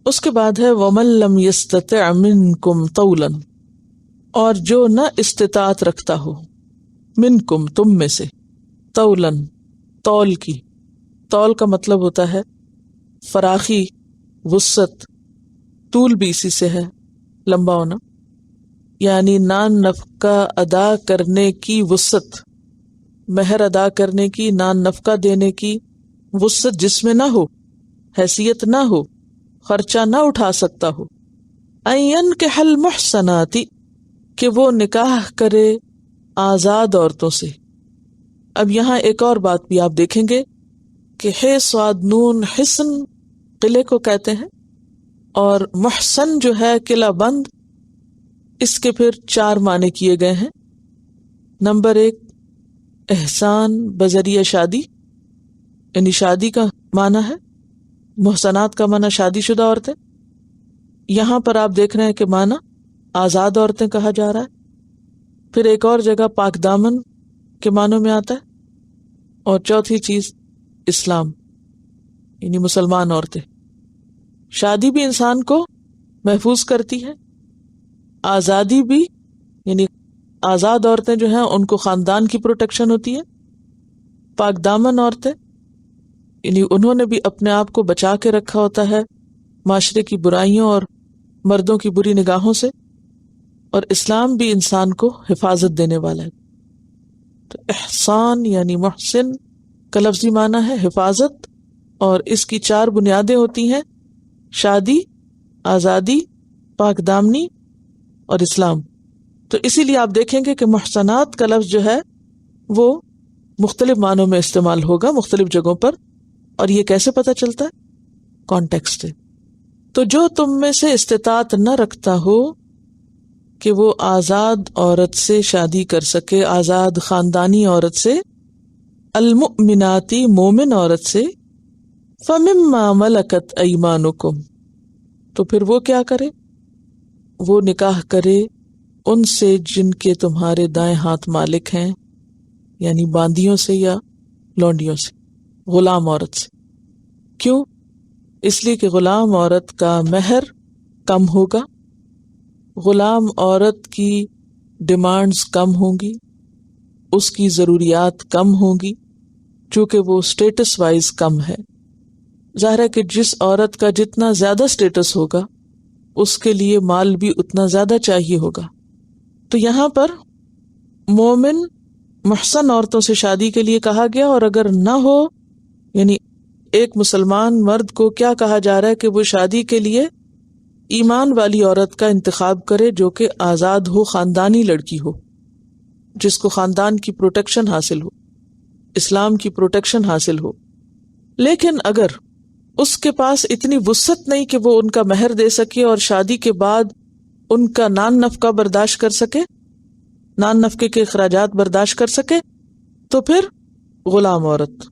اس کے بعد ہے وَمَن لَّمْ يَسْتَطِعْ مِنْكُمْ طَوْلًا، اور جو نہ استطاعت رکھتا ہو، منکم تم میں سے، طولاً طول کی، طول کا مطلب ہوتا ہے فراخی، وسعت، طول بھی اسی سے ہے لمبا ہونا، یعنی نان نفقہ ادا کرنے کی وسعت، مہر ادا کرنے کی، نان نفقہ دینے کی وسعت جس میں نہ ہو، حیثیت نہ ہو، خرچہ نہ اٹھا سکتا ہو، ان ينكح المحصنات، کہ وہ نکاح کرے آزاد عورتوں سے۔ اب یہاں ایک اور بات بھی آپ دیکھیں گے کہ ہے صاد نون حسن قلعے کو کہتے ہیں، اور محسن جو ہے قلعہ بند، اس کے پھر 4 معنی کیے گئے ہیں۔ نمبر 1 احسان بذریعہ شادی، یعنی شادی کا معنی ہے، محسنات کا معنی شادی شدہ عورتیں، یہاں پر آپ دیکھ رہے ہیں کہ معنی آزاد عورتیں کہا جا رہا ہے۔ پھر ایک اور جگہ پاک دامن کے معنوں میں آتا ہے، اور چوتھی چیز اسلام، یعنی مسلمان عورتیں۔ شادی بھی انسان کو محفوظ کرتی ہے، آزادی بھی، یعنی آزاد عورتیں جو ہیں ان کو خاندان کی پروٹیکشن ہوتی ہے، پاک دامن عورتیں یعنی انہوں نے بھی اپنے آپ کو بچا کے رکھا ہوتا ہے معاشرے کی برائیوں اور مردوں کی بری نگاہوں سے، اور اسلام بھی انسان کو حفاظت دینے والا ہے۔ تو احسان یعنی محسن کا لفظی معنی ہے حفاظت، اور اس کی 4 بنیادیں ہوتی ہیں، شادی، آزادی، پاک دامنی اور اسلام۔ تو اسی لیے آپ دیکھیں گے کہ محسنات کا لفظ جو ہے وہ مختلف معنوں میں استعمال ہوگا مختلف جگہوں پر، اور یہ کیسے پتہ چلتا ہے؟ کانٹیکسٹ ہے۔ تو جو تم میں سے استطاعت نہ رکھتا ہو کہ وہ آزاد عورت سے شادی کر سکے، آزاد خاندانی عورت سے، المؤمناتی مومن عورت سے، فمما ملکت ایمانکم، تو پھر وہ کیا کرے؟ وہ نکاح کرے ان سے جن کے تمہارے دائیں ہاتھ مالک ہیں، یعنی باندیوں سے یا لونڈیوں سے، غلام عورت سے۔ کیوں؟ اس لیے کہ غلام عورت کا مہر کم ہوگا، غلام عورت کی ڈیمانڈز کم ہوں گی، اس کی ضروریات کم ہوں گی، چونکہ وہ سٹیٹس وائز کم ہے۔ ظاہر ہے کہ جس عورت کا جتنا زیادہ سٹیٹس ہوگا اس کے لیے مال بھی اتنا زیادہ چاہیے ہوگا۔ تو یہاں پر مومن محسن عورتوں سے شادی کے لیے کہا گیا، اور اگر نہ ہو، یعنی ایک مسلمان مرد کو کیا کہا جا رہا ہے کہ وہ شادی کے لیے ایمان والی عورت کا انتخاب کرے جو کہ آزاد ہو، خاندانی لڑکی ہو، جس کو خاندان کی پروٹیکشن حاصل ہو، اسلام کی پروٹیکشن حاصل ہو۔ لیکن اگر اس کے پاس اتنی وسعت نہیں کہ وہ ان کا مہر دے سکے اور شادی کے بعد ان کا نان نفقہ برداشت کر سکے، نان نفقے کے اخراجات برداشت کر سکے، تو پھر غلام عورت۔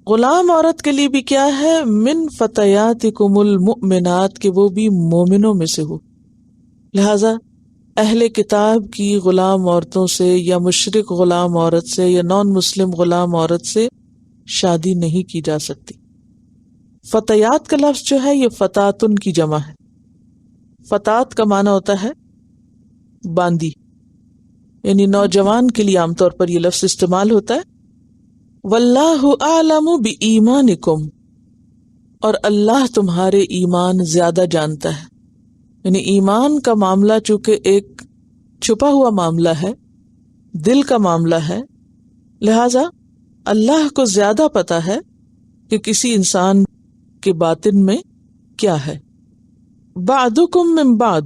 غلام عورت کے لیے بھی کیا ہے؟ من فتیاتکم المؤمنات، کہ وہ بھی مومنوں میں سے ہو۔ لہذا اہل کتاب کی غلام عورتوں سے یا مشرک غلام عورت سے یا نان مسلم غلام عورت سے شادی نہیں کی جا سکتی۔ فتیات کا لفظ جو ہے یہ فتاتن کی جمع ہے۔ فتات کا معنی ہوتا ہے باندی، یعنی نوجوان کے لیے عام طور پر یہ لفظ استعمال ہوتا ہے۔ واللہ اعلم بایمانکم، اور اللہ تمہارے ایمان زیادہ جانتا ہے۔ یعنی ایمان کا معاملہ چونکہ ایک چھپا ہوا معاملہ ہے، دل کا معاملہ ہے، لہذا اللہ کو زیادہ پتا ہے کہ کسی انسان کے باطن میں کیا ہے۔ بعضکم من بعض،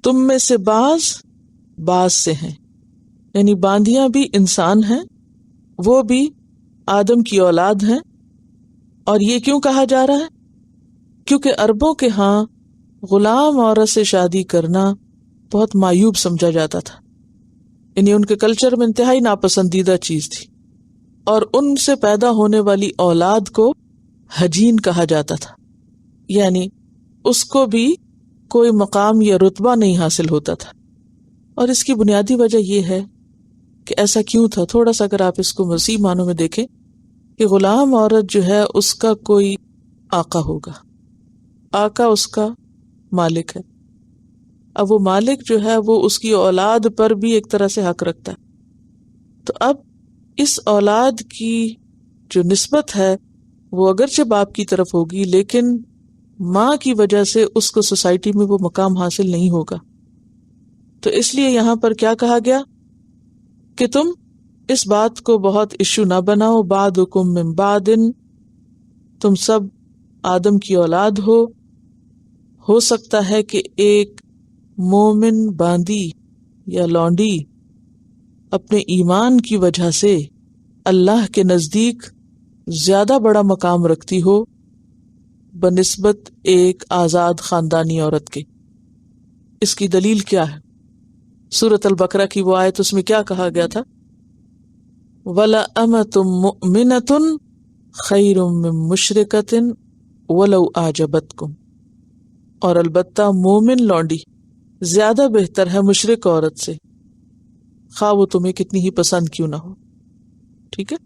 تم میں سے بعض سے ہیں، یعنی باندیاں بھی انسان ہیں، وہ بھی آدم کی اولاد ہیں۔ اور یہ کیوں کہا جا رہا ہے؟ کیونکہ عربوں کے ہاں غلام عورت سے شادی کرنا بہت معیوب سمجھا جاتا تھا، یعنی ان کے کلچر میں انتہائی ناپسندیدہ چیز تھی، اور ان سے پیدا ہونے والی اولاد کو حجین کہا جاتا تھا، یعنی اس کو بھی کوئی مقام یا رتبہ نہیں حاصل ہوتا تھا۔ اور اس کی بنیادی وجہ یہ ہے کہ ایسا کیوں تھا، تھوڑا سا اگر آپ اس کو وسیع معنوں میں دیکھیں کہ غلام عورت جو ہے اس کا کوئی آقا ہوگا، آقا اس کا مالک ہے. اب وہ مالک جو ہے وہ اس کی اولاد پر بھی ایک طرح سے حق رکھتا ہے. تو اب اس اولاد کی جو نسبت ہے وہ اگرچہ باپ کی طرف ہوگی، لیکن ماں کی وجہ سے اس کو سوسائٹی میں وہ مقام حاصل نہیں ہوگا. تو اس لیے یہاں پر کیا کہا گیا کہ تم اس بات کو بہت ایشو نہ بناؤ. بعدکم من بعد، تم سب آدم کی اولاد ہو سکتا ہے کہ ایک مومن باندی یا لونڈی اپنے ایمان کی وجہ سے اللہ کے نزدیک زیادہ بڑا مقام رکھتی ہو بنسبت ایک آزاد خاندانی عورت کے. اس کی دلیل کیا ہے؟ سورۃ البقرہ کی وہ آیت، اس میں کیا کہا گیا تھا؟ وَلَأَمَةٌ مُؤْمِنَةٌ خَيْرٌ مِّن مُشْرِكَةٍ وَلَوْ أَعْجَبَتْكُمْ، اور البتہ مومن لونڈی زیادہ بہتر ہے مشرک عورت سے، خواہ وہ تمہیں کتنی ہی پسند کیوں نہ ہو. ٹھیک ہے،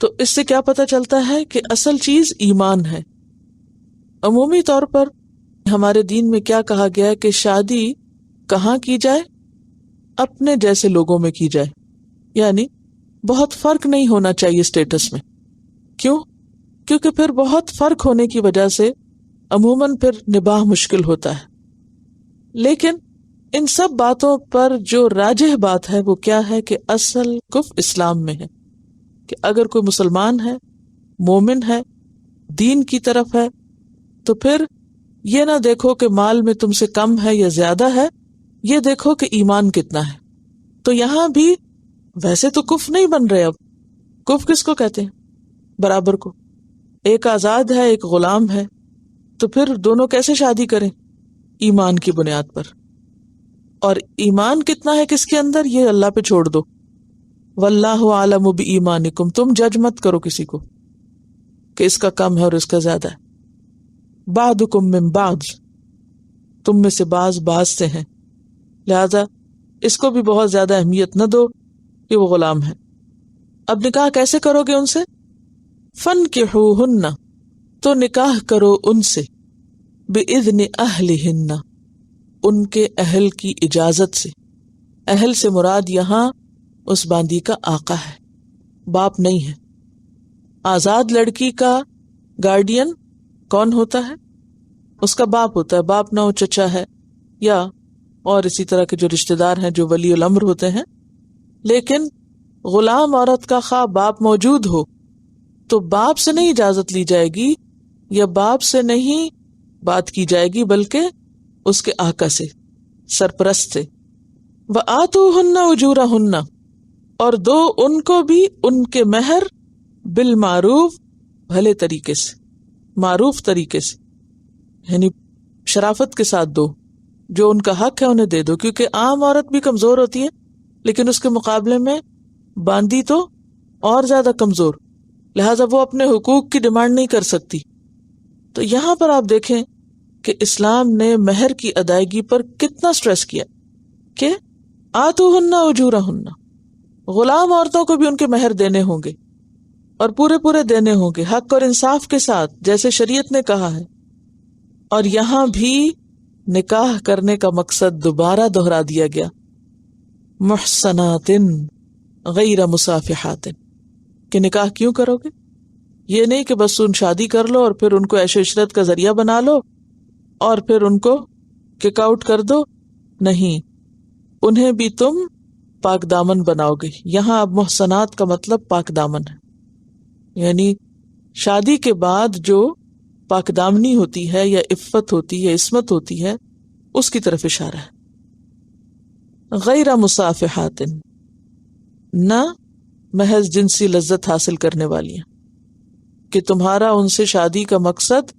تو اس سے کیا پتہ چلتا ہے کہ اصل چیز ایمان ہے. عمومی طور پر ہمارے دین میں کیا کہا گیا ہے کہ شادی کہاں کی جائے؟ اپنے جیسے لوگوں میں کی جائے، یعنی بہت فرق نہیں ہونا چاہیے اسٹیٹس میں. کیوں؟ کیونکہ پھر بہت فرق ہونے کی وجہ سے عموماً پھر نباہ مشکل ہوتا ہے. لیکن ان سب باتوں پر جو راجح بات ہے وہ کیا ہے کہ اصل کفر اسلام میں ہے، کہ اگر کوئی مسلمان ہے، مومن ہے، دین کی طرف ہے، تو پھر یہ نہ دیکھو کہ مال میں تم سے کم ہے یا زیادہ ہے، یہ دیکھو کہ ایمان کتنا ہے. تو یہاں بھی ویسے تو کفر نہیں بن رہے. اب کفر کس کو کہتے ہیں؟ برابر کو. ایک آزاد ہے، ایک غلام ہے، تو پھر دونوں کیسے شادی کریں؟ ایمان کی بنیاد پر. اور ایمان کتنا ہے کس کے اندر، یہ اللہ پہ چھوڑ دو. واللہ عالم بایمانکم، تم جج مت کرو کسی کو کہ اس کا کم ہے اور اس کا زیادہ ہے. بعضکم من بعض، تم میں سے بعض سے ہیں، لہذا اس کو بھی بہت زیادہ اہمیت نہ دو کہ وہ غلام ہے. اب نکاح کیسے کرو گے ان سے؟ فنکحوہن، تو نکاح کرو ان سے، باذن اہلہن، ان کے اہل کی اجازت سے. اہل سے مراد یہاں اس باندی کا آقا ہے، باپ نہیں ہے. آزاد لڑکی کا گارڈین کون ہوتا ہے؟ اس کا باپ ہوتا ہے. باپ نہ ہو چچا ہے یا اور اسی طرح کے جو رشتہ دار ہیں جو ولی الامر ہوتے ہیں. لیکن غلام عورت کا خواہ باپ موجود ہو تو باپ سے نہیں اجازت لی جائے گی یا باپ سے نہیں بات کی جائے گی، بلکہ اس کے آقا سے، سرپرست سے. وآتوہن اجورہن، اور دو ان کو بھی ان کے مہر، بالمعروف، بھلے طریقے سے، معروف طریقے سے، یعنی شرافت کے ساتھ دو. جو ان کا حق ہے انہیں دے دو، کیونکہ عام عورت بھی کمزور ہوتی ہے لیکن اس کے مقابلے میں باندی تو اور زیادہ کمزور، لہٰذا وہ اپنے حقوق کی ڈیمانڈ نہیں کر سکتی. تو یہاں پر آپ دیکھیں کہ اسلام نے مہر کی ادائیگی پر کتنا سٹریس کیا کہ آتوہن اجورہن، غلام عورتوں کو بھی ان کے مہر دینے ہوں گے اور پورے دینے ہوں گے، حق اور انصاف کے ساتھ، جیسے شریعت نے کہا ہے. اور یہاں بھی نکاح کرنے کا مقصد دوبارہ دہرا دیا گیا، محصنات غیر مصافحات، کہ نکاح کیوں کرو گے؟ یہ نہیں کہ بس ان شادی کر لو اور پھر ان کو عیش و عشرت کا ذریعہ بنا لو اور پھر ان کو کک آؤٹ کر دو. نہیں، انہیں بھی تم پاک دامن بناؤ گے. یہاں اب محصنات کا مطلب پاک دامن ہے، یعنی شادی کے بعد جو پاک دامنی ہوتی ہے یا عفت ہوتی ہے، عصمت ہوتی ہے، اس کی طرف اشارہ ہے. غیر مصافحات، نہ محض جنسی لذت حاصل کرنے والی ہیں، کہ تمہارا ان سے شادی کا مقصد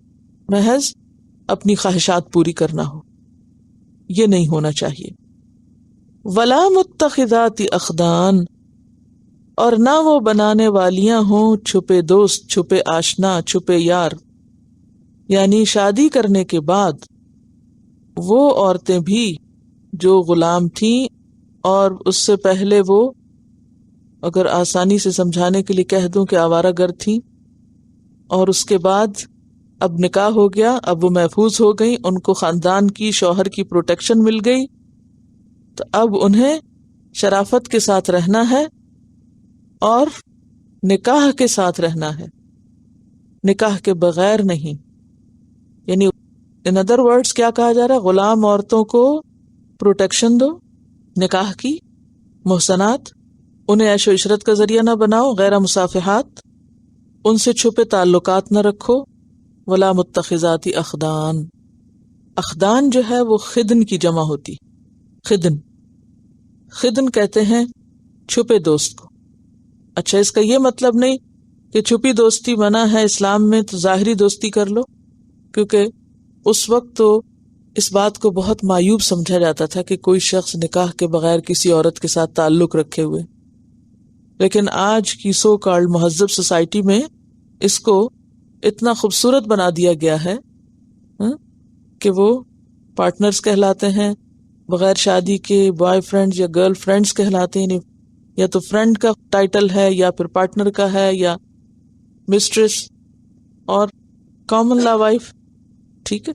محض اپنی خواہشات پوری کرنا ہو، یہ نہیں ہونا چاہیے. ولا متخذات اخدان، اور نہ وہ بنانے والیاں ہوں چھپے دوست، چھپے آشنا، چھپے یار. یعنی شادی کرنے کے بعد وہ عورتیں بھی جو غلام تھیں اور اس سے پہلے وہ، اگر آسانی سے سمجھانے کے لیے کہہ دوں کہ آوارہ گر تھیں، اور اس کے بعد اب نکاح ہو گیا، اب وہ محفوظ ہو گئی، ان کو خاندان کی، شوہر کی پروٹیکشن مل گئی، تو اب انہیں شرافت کے ساتھ رہنا ہے اور نکاح کے ساتھ رہنا ہے، نکاح کے بغیر نہیں. یعنی ان ادر ورڈز کیا کہا جا رہا ہے؟ غلام عورتوں کو پروٹیکشن دو نکاح کی، محسنات، انہیں عیش و عشرت کا ذریعہ نہ بناؤ، غیر مصافحات، ان سے چھپے تعلقات نہ رکھو، ولا متخذات اخدان. اخدان جو ہے وہ خدن کی جمع ہوتی، خدن، خدن کہتے ہیں چھپے دوست کو. اچھا، اس کا یہ مطلب نہیں کہ چھپی دوستی منع ہے اسلام میں تو ظاہری دوستی کر لو، کیونکہ اس وقت تو اس بات کو بہت معیوب سمجھا جاتا تھا کہ کوئی شخص نکاح کے بغیر کسی عورت کے ساتھ تعلق رکھے ہوئے. لیکن آج کی سو کالڈ مہذب سوسائٹی میں اس کو اتنا خوبصورت بنا دیا گیا ہے کہ وہ پارٹنرز کہلاتے ہیں، بغیر شادی کے بوائے فرینڈز یا گرل فرینڈز کہلاتے ہیں. یا تو فرینڈ کا ٹائٹل ہے یا پھر پارٹنر کا ہے یا مسٹریس اور کامن لا وائف، ٹھیک ہے.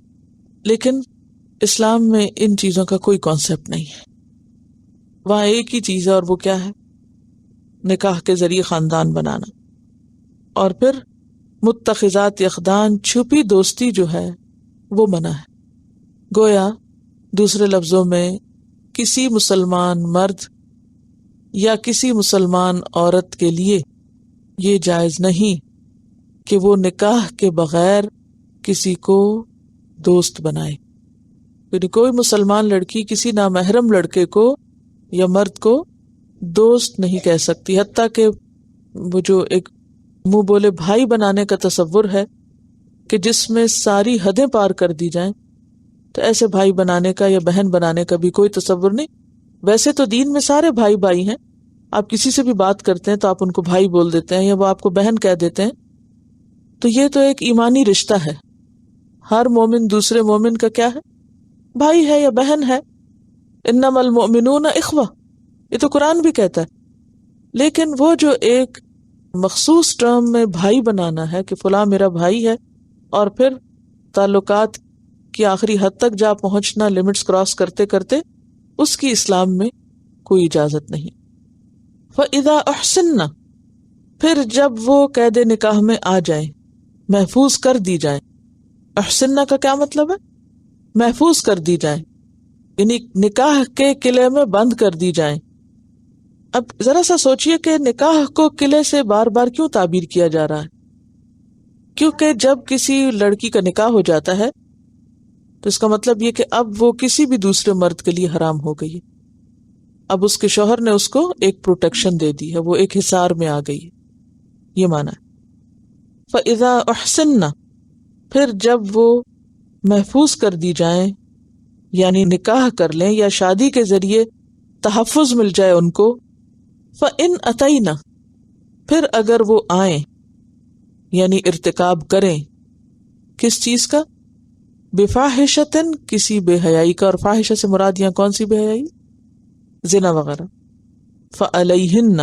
لیکن اسلام میں ان چیزوں کا کوئی کانسیپٹ نہیں ہے. وہاں ایک ہی چیز ہے اور وہ کیا ہے؟ نکاح کے ذریعے خاندان بنانا. اور پھر متخذات اخدان، چھپی دوستی جو ہے وہ منع ہے. گویا دوسرے لفظوں میں کسی مسلمان مرد یا کسی مسلمان عورت کے لیے یہ جائز نہیں کہ وہ نکاح کے بغیر کسی کو دوست بنائے. یعنی کوئی مسلمان لڑکی کسی نامحرم لڑکے کو یا مرد کو دوست نہیں کہہ سکتی، حتیٰ کہ وہ جو ایک منہ بولے بھائی بنانے کا تصور ہے کہ جس میں ساری حدیں پار کر دی جائیں، تو ایسے بھائی بنانے کا یا بہن بنانے کا بھی کوئی تصور نہیں. ویسے تو دین میں سارے بھائی بھائی ہیں، آپ کسی سے بھی بات کرتے ہیں تو آپ ان کو بھائی بول دیتے ہیں یا وہ آپ کو بہن کہہ دیتے ہیں. تو یہ تو ایک ایمانی رشتہ ہے، ہر مومن دوسرے مومن کا کیا ہے؟ بھائی ہے یا بہن ہے. انما المؤمنون اخوہ، یہ تو قرآن بھی کہتا ہے. لیکن وہ جو ایک مخصوص ٹرم میں بھائی بنانا ہے کہ فلاں میرا بھائی ہے، اور پھر تعلقات کی آخری حد تک جا پہنچنا، لمٹس کراس کرتے کرتے، اس کی اسلام میں کوئی اجازت نہیں. فَإِذَا أُحْسِنَّ، پھر جب وہ قید نکاح میں آ جائیں، محفوظ کر دی جائیں. احسنہ کا کیا مطلب ہے؟ محفوظ کر دی جائیں، یعنی نکاح کے قلعے میں بند کر دی جائیں. اب ذرا سا سوچئے کہ نکاح کو قلعے سے بار بار کیوں تعبیر کیا جا رہا ہے؟ کیونکہ جب کسی لڑکی کا نکاح ہو جاتا ہے تو اس کا مطلب یہ کہ اب وہ کسی بھی دوسرے مرد کے لیے حرام ہو گئی ہے. اب اس کے شوہر نے اس کو ایک پروٹیکشن دے دی ہے، وہ ایک حصار میں آ گئی ہے، یہ معنی ہے. فَإِذَا أُحْسِنَّ، پھر جب وہ محفوظ کر دی جائیں، یعنی نکاح کر لیں یا شادی کے ذریعے تحفظ مل جائے ان کو. فَإِنْ أَتَيْنَ، پھر اگر وہ آئیں یعنی ارتکاب کریں کس چیز کا؟ بفاحشۃ، کسی بے حیائی کا. اور فاحشہ سے مراد یہاں کون سی بے حیائی؟ زنا وغیرہ. فعلیہن،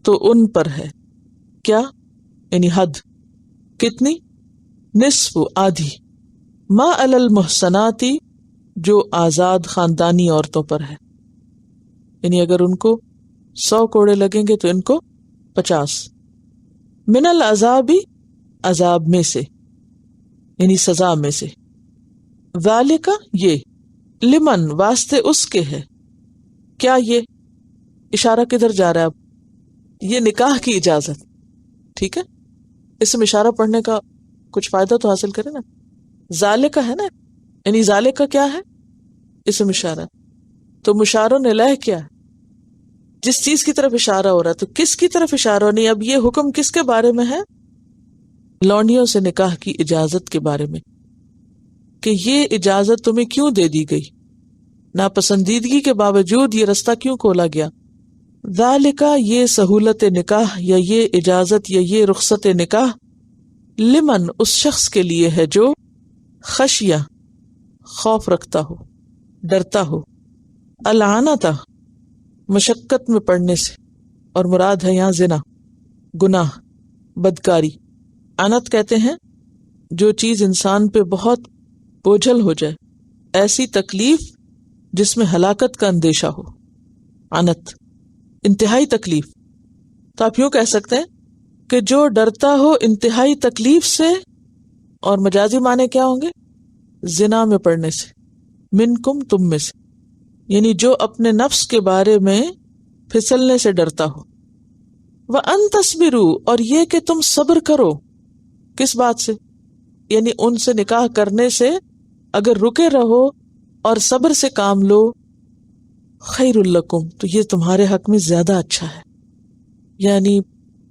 تو ان پر ہے کیا؟ یعنی حد کتنی؟ نصف، آدھی، ما علی المحصنات، جو آزاد خاندانی عورتوں پر ہے. یعنی اگر ان کو 100 کوڑے لگیں گے تو ان کو 50. من العذاب، عذاب میں سے، یعنی سزا میں سے. ذالک، یہ، لمن، واسطے اس کے ہے. کیا یہ اشارہ کدھر جا رہا ہے؟ اب یہ نکاح کی اجازت، ٹھیک ہے. اس میں اشارہ پڑھنے کا کچھ فائدہ تو حاصل کرے نا. ذالک ہے نا، یعنی ذالک کا کیا ہے؟ اسم اشارہ. تو مشارون الیہ کیا ہے؟ جس چیز کی طرف اشارہ ہو رہا ہے. تو کس کی طرف اشارہ نہیں؟ اب یہ حکم کس کے بارے میں ہے؟ لونڈیوں سے نکاح کی اجازت کے بارے میں، کہ یہ اجازت تمہیں کیوں دے دی گئی، ناپسندیدگی کے باوجود یہ رستہ کیوں کھولا گیا. ذالک، یہ سہولت نکاح یا یہ اجازت یا یہ رخصت نکاح، لمن، اس شخص کے لیے ہے جو خشیہ، خوف رکھتا ہو، ڈرتا ہو، العنت، مشقت میں پڑنے سے، اور مراد ہے یہاں زنا، گناہ، بدکاری. عنت کہتے ہیں جو چیز انسان پہ بہت بوجھل ہو جائے، ایسی تکلیف جس میں ہلاکت کا اندیشہ ہو، عنت، انتہائی تکلیف. تو آپ یوں کہہ سکتے ہیں کہ جو ڈرتا ہو انتہائی تکلیف سے، اور مجازی معنی کیا ہوں گے؟ زنا میں پڑنے سے، منکم، تم میں سے، یعنی جو اپنے نفس کے بارے میں پھسلنے سے ڈرتا ہو. وَأَن تَصْبِرُوا، اور یہ کہ تم صبر کرو. کس بات سے؟ یعنی ان سے نکاح کرنے سے اگر رکے رہو اور صبر سے کام لو، خیر لکم، تو یہ تمہارے حق میں زیادہ اچھا ہے. یعنی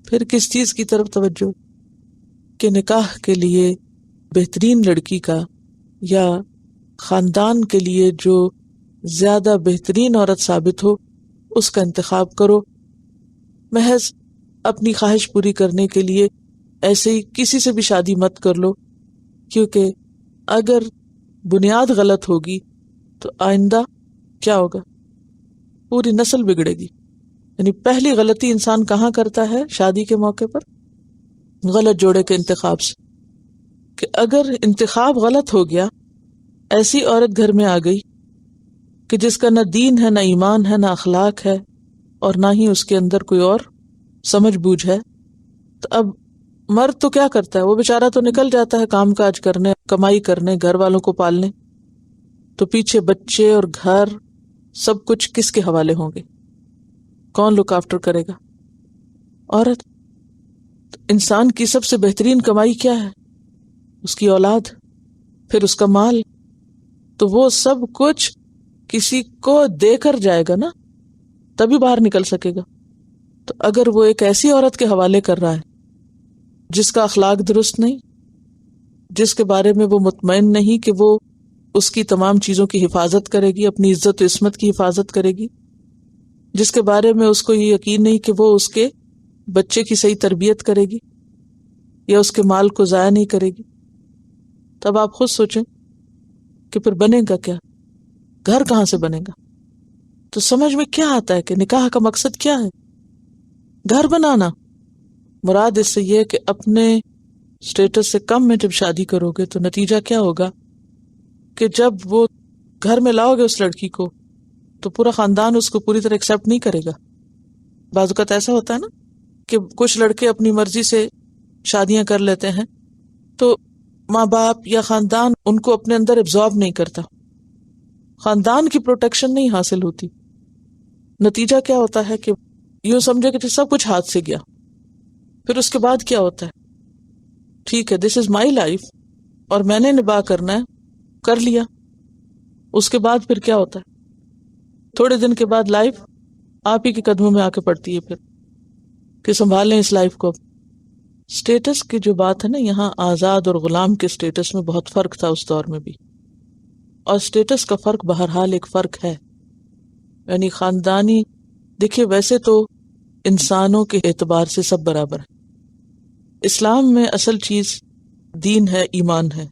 پھر کس چیز کی طرف توجہ؟ کہ نکاح کے لیے بہترین لڑکی کا یا خاندان کے لیے جو زیادہ بہترین عورت ثابت ہو اس کا انتخاب کرو. محض اپنی خواہش پوری کرنے کے لیے ایسے ہی کسی سے بھی شادی مت کر لو، کیونکہ اگر بنیاد غلط ہوگی تو آئندہ کیا ہوگا؟ پوری نسل بگڑے گی. یعنی پہلی غلطی انسان کہاں کرتا ہے؟ شادی کے موقع پر، غلط جوڑے کے انتخاب سے. کہ اگر انتخاب غلط ہو گیا، ایسی عورت گھر میں آ گئی کہ جس کا نہ دین ہے، نہ ایمان ہے، نہ اخلاق ہے، اور نہ ہی اس کے اندر کوئی اور سمجھ بوجھ ہے، تو اب مرد تو کیا کرتا ہے؟ وہ بیچارہ تو نکل جاتا ہے کام کاج کرنے، کمائی کرنے، گھر والوں کو پالنے، تو پیچھے بچے اور گھر سب کچھ کس کے حوالے ہوں گے؟ کون لک آفٹر کرے گا؟ عورت. تو انسان کی سب سے بہترین کمائی کیا ہے؟ اس کی اولاد، پھر اس کا مال. تو وہ سب کچھ کسی کو دے کر جائے گا نا، تبھی باہر نکل سکے گا. تو اگر وہ ایک ایسی عورت کے حوالے کر رہا ہے جس کا اخلاق درست نہیں، جس کے بارے میں وہ مطمئن نہیں کہ وہ اس کی تمام چیزوں کی حفاظت کرے گی، اپنی عزت و عصمت کی حفاظت کرے گی، جس کے بارے میں اس کو یہ یقین نہیں کہ وہ اس کے بچے کی صحیح تربیت کرے گی یا اس کے مال کو ضائع نہیں کرے گی، تب آپ خود سوچیں کہ پھر بنے گا کیا؟ گھر کہاں سے بنے گا؟ تو سمجھ میں کیا آتا ہے کہ نکاح کا مقصد کیا ہے؟ گھر بنانا. مراد اس سے یہ کہ اپنے سٹیٹس سے کم میں جب شادی کرو گے تو نتیجہ کیا ہوگا کہ جب وہ گھر میں لاؤ گے اس لڑکی کو تو پورا خاندان اس کو پوری طرح ایکسیپٹ نہیں کرے گا. بعض اوقات ایسا ہوتا ہے نا کہ کچھ لڑکے اپنی مرضی سے شادیاں کر لیتے ہیں تو ماں باپ یا خاندان ان کو اپنے اندر ایبزارب نہیں کرتا، خاندان کی پروٹیکشن نہیں حاصل ہوتی. نتیجہ کیا ہوتا ہے کہ یوں سمجھے کہ سب کچھ ہاتھ سے گیا. پھر اس کے بعد کیا ہوتا ہے؟ ٹھیک ہے، دس از مائی لائف اور میں نے نباہ کرنا ہے، کر لیا. اس کے بعد پھر کیا ہوتا ہے؟ تھوڑے دن کے بعد لائف آپ ہی کے قدموں میں آ کے پڑتی ہے پھر کہ سنبھال لیں اس لائف کو. سٹیٹس کی جو بات ہے نا، یہاں آزاد اور غلام کے سٹیٹس میں بہت فرق تھا اس دور میں بھی، اور سٹیٹس کا فرق بہرحال ایک فرق ہے. یعنی خاندانی، دیکھیے ویسے تو انسانوں کے اعتبار سے سب برابر ہے. اسلام میں اصل چیز دین ہے، ایمان ہے،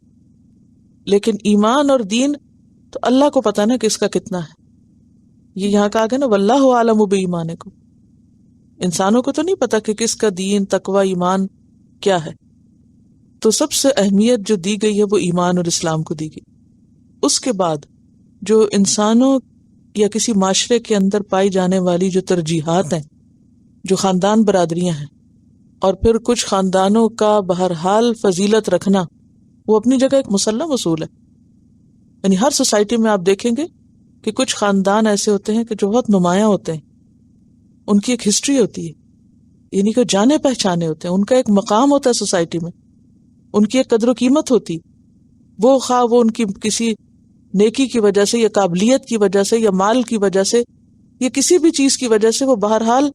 لیکن ایمان اور دین تو اللہ کو پتا نا کہ اس کا کتنا ہے. یہ یہاں کہا گیا نا واللہ اعلم بایمانکم، انسانوں کو تو نہیں پتا کہ کس کا دین، تقوی، ایمان کیا ہے. تو سب سے اہمیت جو دی گئی ہے وہ ایمان اور اسلام کو دی گئی. اس کے بعد جو انسانوں یا کسی معاشرے کے اندر پائی جانے والی جو ترجیحات ہیں، جو خاندان برادریاں ہیں، اور پھر کچھ خاندانوں کا بہرحال فضیلت رکھنا، وہ اپنی جگہ ایک مسلم اصول ہے. یعنی ہر سوسائٹی میں آپ دیکھیں گے کہ کچھ خاندان ایسے ہوتے ہیں کہ جو بہت نمایاں ہوتے ہیں، ان کی ایک ہسٹری ہوتی ہے، یعنی کہ جانے پہچانے ہوتے ہیں، ان کا ایک مقام ہوتا ہے سوسائٹی میں، ان کی ایک قدر و قیمت ہوتی. وہ خواہ وہ ان کی کسی نیکی کی وجہ سے یا قابلیت کی وجہ سے یا مال کی وجہ سے یا کسی بھی چیز کی وجہ سے، وہ بہرحال